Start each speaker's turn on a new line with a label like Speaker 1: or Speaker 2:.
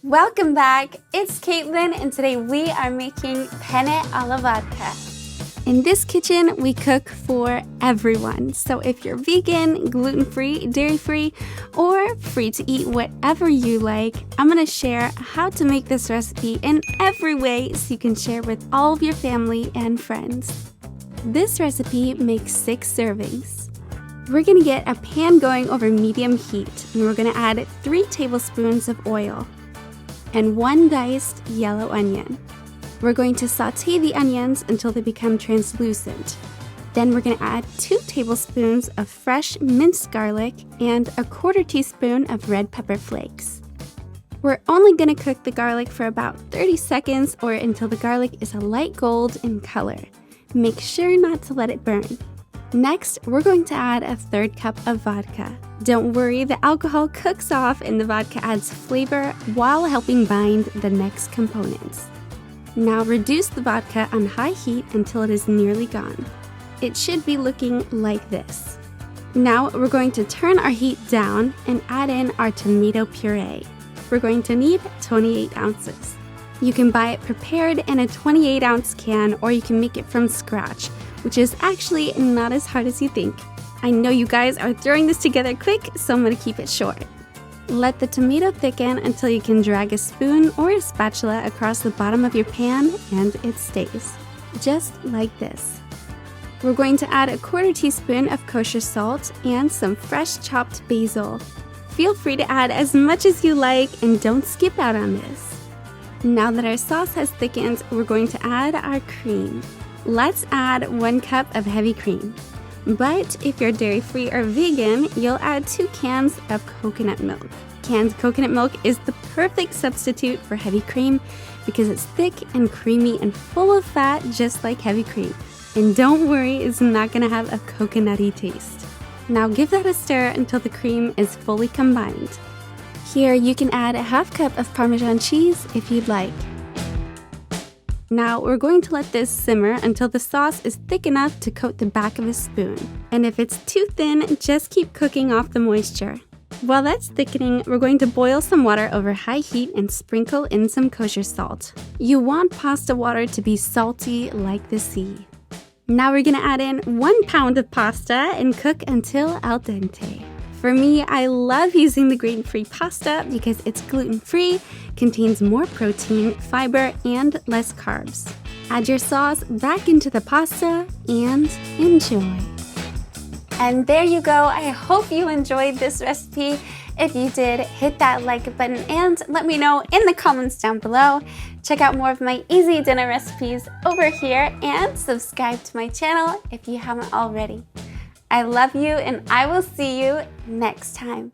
Speaker 1: Welcome back, it's Kaitlyn and today we are making Penne Alla Vodka. In this kitchen, we cook for everyone. So if you're vegan, gluten-free, dairy-free, or free to eat whatever you like, I'm gonna share how to make this recipe in every way so you can share with all of your family and friends. This recipe makes 6 servings. We're gonna get a pan going over medium heat, and we're gonna add 3 tablespoons of oil and 1 diced yellow onion. We're going to saute the onions until they become translucent. Then we're gonna add 2 tablespoons of fresh minced garlic and 1/4 teaspoon of red pepper flakes. We're only gonna cook the garlic for about 30 seconds or until the garlic is a light gold in color. Make sure not to let it burn. Next, we're going to add 1/3 cup of vodka. Don't worry, the alcohol cooks off and the vodka adds flavor while helping bind the next components. Now reduce the vodka on high heat until it is nearly gone. It should be looking like this. Now we're going to turn our heat down and add in our tomato puree. We're going to need 28 ounces. You can buy it prepared in a 28-ounce can, or you can make it from scratch, which is actually not as hard as you think. I know you guys are throwing this together quick, so I'm gonna keep it short. Let the tomato thicken until you can drag a spoon or a spatula across the bottom of your pan and it stays. Just like this. We're going to add 1/4 teaspoon of kosher salt and some fresh chopped basil. Feel free to add as much as you like and don't skip out on this. Now that our sauce has thickened, we're going to add our cream. Let's add 1 cup of heavy cream. But if you're dairy-free or vegan, you'll add 2 cans of coconut milk. Canned coconut milk is the perfect substitute for heavy cream because it's thick and creamy and full of fat just like heavy cream. And don't worry, it's not gonna have a coconutty taste. Now give that a stir until the cream is fully combined. Here you can add 1/2 cup of Parmesan cheese if you'd like. Now we're going to let this simmer until the sauce is thick enough to coat the back of a spoon. And if it's too thin, just keep cooking off the moisture. While that's thickening, we're going to boil some water over high heat and sprinkle in some kosher salt. You want pasta water to be salty like the sea. Now we're gonna add in 1 pound of pasta and cook until al dente. For me, I love using the grain-free pasta because it's gluten-free, contains more protein, fiber, and less carbs. Add your sauce back into the pasta and enjoy. And there you go. I hope you enjoyed this recipe. If you did, hit that like button and let me know in the comments down below. Check out more of my easy dinner recipes over here and subscribe to my channel if you haven't already. I love you and I will see you next time.